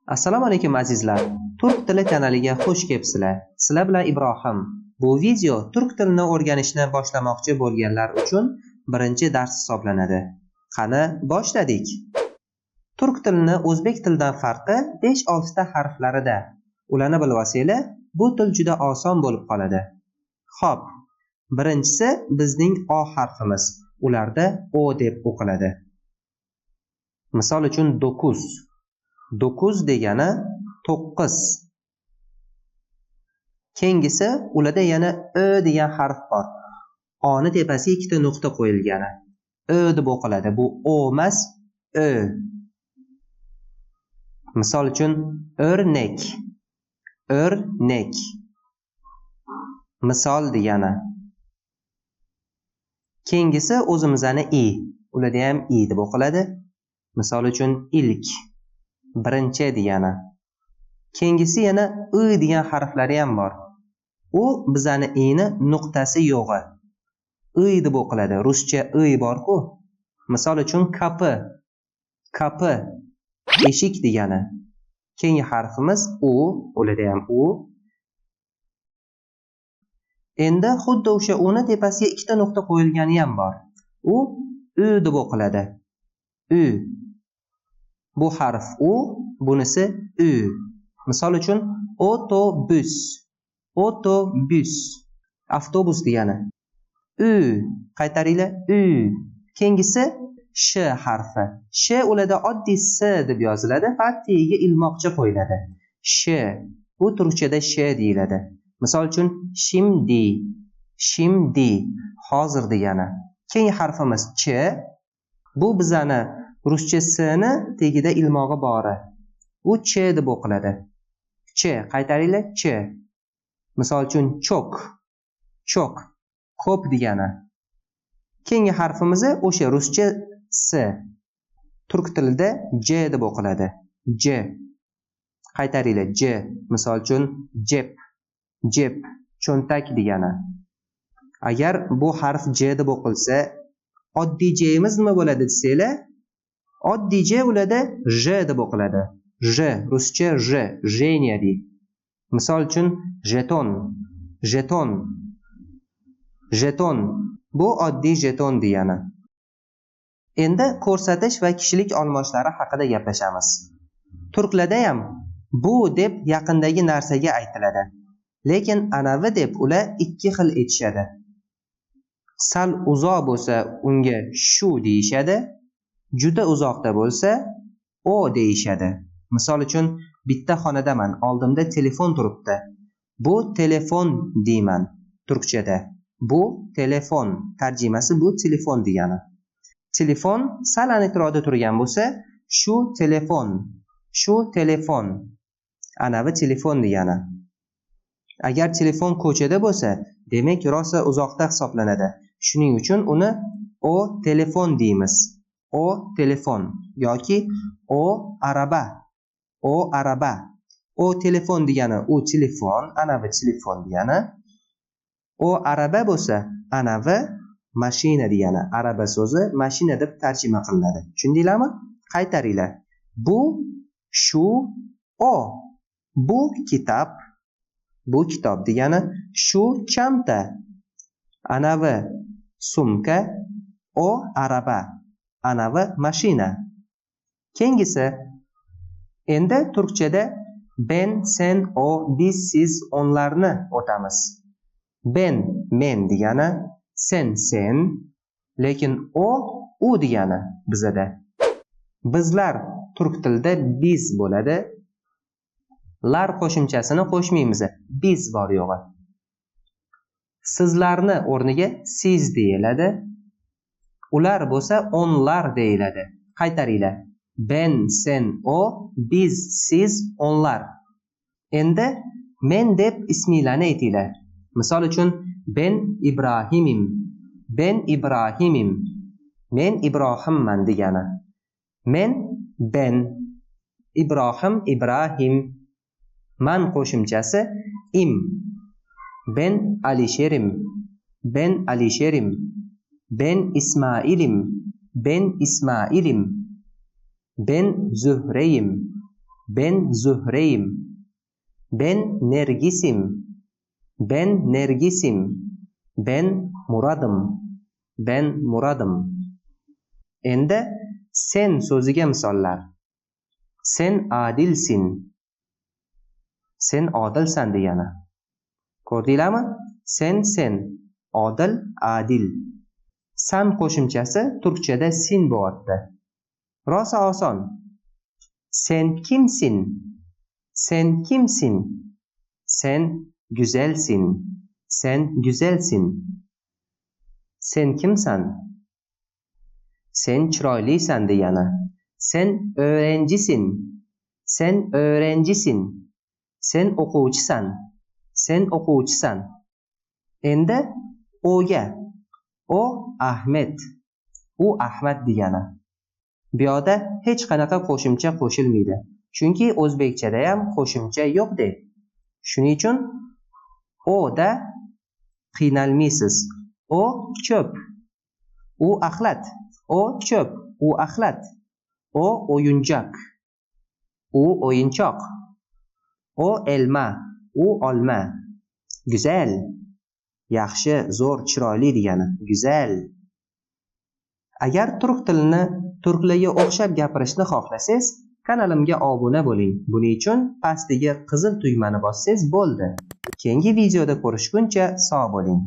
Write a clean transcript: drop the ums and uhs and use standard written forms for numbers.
Assalomu alaykum azizlar. Turk tili kanaliga xush kelibsizlar. Sizlar bilan Ibrohim. Bu video turk tilini o'rganishni boshlamoqchi bo'lganlar uchun birinchi dars hisoblanadi. Qani, boshladik. Turk tilini o'zbek tilidan farqi 5-6 ta harflarida. Ularni bilib olsanglar, bu til juda oson bo'lib qoladi. Xo'p, birinchisi bizning O harfimiz. Ularda O deb o'qiladi. Misol uchun 9. 9 degani 9. Keyingisi ularda yana Ö degan harf bor. O'ni tepasiga ikkita nuqta qo'yilgani. Ö deb o'qiladi. Bu O emas, Ö. Misol uchun o'rnak. O'rnak. Misol degani. Keyingisi o'zimizning I. Ularda ham I deb o'qiladi. Misol uchun ilk. Birinchi degani. Keyingisi yana I degan harflari ham bor. U bizani i'ni nuqtasi yo'g'i. I deb o'qiladi. Ruscha I bor-ku. Misol uchun kapı. Kapı. Eshik degani. Keyingi harfimiz U, ularda ham U. Endi xuddi o'sha U'ni tepasiga ikkita nuqta qo'yilgani ham bor. U U deb o'qiladi. U. Bu harf U, bunisi Ü. Misol uchun otobus. Otobus. Avtobus degani. Ü. Qaytaringlar. Ü. Keyingisi Sh harfi. Sh ularda oddiy S deb yoziladi, faqat tagiga ilmoqcha qo'yiladi. Sh. Bu turkchada Sh deyiladi. Misol uchun shimdi. Shimdi. Hozir degani. Keyingi harfimiz Ch. Bu bizani ruscha S'ni tagida ilmog'i bori. U Ch deb o'qiladi. Ch, qaytaringlar, Ch. Misol uchun cho'k. Cho'k. Ko'p degani. Keyingi harfimiz o'sha ruscha S. Turk tilida J deb o'qiladi. J. Qaytaringlar, J. Misol uchun jeb. Jeb, cho'ntak degani. Agar bu harf J deb o'qilsa, oddiy J'imiz nima bo'ladi desanglar? Oddiy J ularda J deb o'qiladi. J, ruscha J, jeniya deydi. Misol uchun jeton. Jeton. Jeton. Bu oddiy jeton degani. Endi ko'rsatish va kishilik olmoshlari haqida gaplashamiz. Turklarda ham bu deb yaqindagi narsaga aytiladi. Lekin anavi deb ular ikki xil aytishadi. Sal uzoq bo'lsa unga shu deyishadi. Juda uzoqda bo'lsa O deyishadi. Misol uchun bitta xonadaman, oldimda telefon turibdi. Bu telefon deyman turkchada. Bu telefon, tarjimasi bu telefon degani. Telefon sal aniqroqda turgan bo'lsa, shu telefon. Shu telefon. Anavi telefon degani. Agar telefon ko'chada bo'lsa, demak rosa uzoqda hisoblanadi. Shuning uchun uni O telefon deymiz. O telefon yoki O araba. O araba. O telefon degani u telefon, anavi telefon degani. O araba bo'lsa, anavi mashina degani. Araba so'zi mashina deb tarjima qilinadi. Tushundinglarmi? Qaytaringlar. Bu, shu, O. Bu kitob. Bu kitob degani. Shu chanta. Anavi sumka. O araba. Anavi mashina. Keyingisi endi turkchada ben, sen, o, biz, siz, onlarni o'tamiz. Ben men degani, sen sen, lekin o u degani bizada. Bizlar turk tilida biz bo'ladi. Lar qo'shimchasini qo'shmaymiz. Biz bor yo'g'i. Sizlarni o'rniga siz deyiladi. Ular bo'lsa onlar deyiladi. Qaytaringlar. Ben, sen, o, biz, siz, onlar. Endi men deb isminglarni aytinglar. Misol uchun ben Ibrohimim. Ben Ibrohimim. Men Ibrohimman degani. Men ben. Ibrohim Ibrohim. Man qo'shimchasi im. Ben Alisherim. Ben Alisherim. Ben İsmailim. Ben İsmailim. Ben Zühreyim. Ben Zuhreyim. Ben Nergisim. Ben Nergisim. Ben Muradim. Ben Muradim. Endi sen so'ziga misollar. Sen adilsin. Sen odilsan degani. Ko'rdinglarmi? Sen, odil, adil. San qo'shimchasi turkchada sin bo'lyapti. Rosa oson. Sen kimsin? Sen kimsin? Sen güzelsin. Sen güzelsin. Sen kimsan? Sen chiroylisan degani. Sen o'quvchisin. Sen o'quvchisin. Sen o'quvchisan. Sen o'quvchisan. Endi o'ga. O Ahmed. U Ahmad degani. Bu yerda hech qanaqa qo'shimcha qo'shilmaydi. Chunki o'zbekchada ham qo'shimcha yo'qdek. Shuning uchun o da qiynalmaysiz. O cho'p. U axlat. O cho'p. U axlat. O o'yinchoq. U o'yinchoq. O elma. U olma. Güzel. Yaxshi, zo'r, chiroyli degani. Güzel. Agar turk tilini turklarga o'xshab gapirishni xohlasangiz, kanalimga obuna bo'ling. Buning uchun pastdagi qizil tugmani bossangiz bo'ldi. Keyingi videoda ko'rishguncha sog' bo'ling.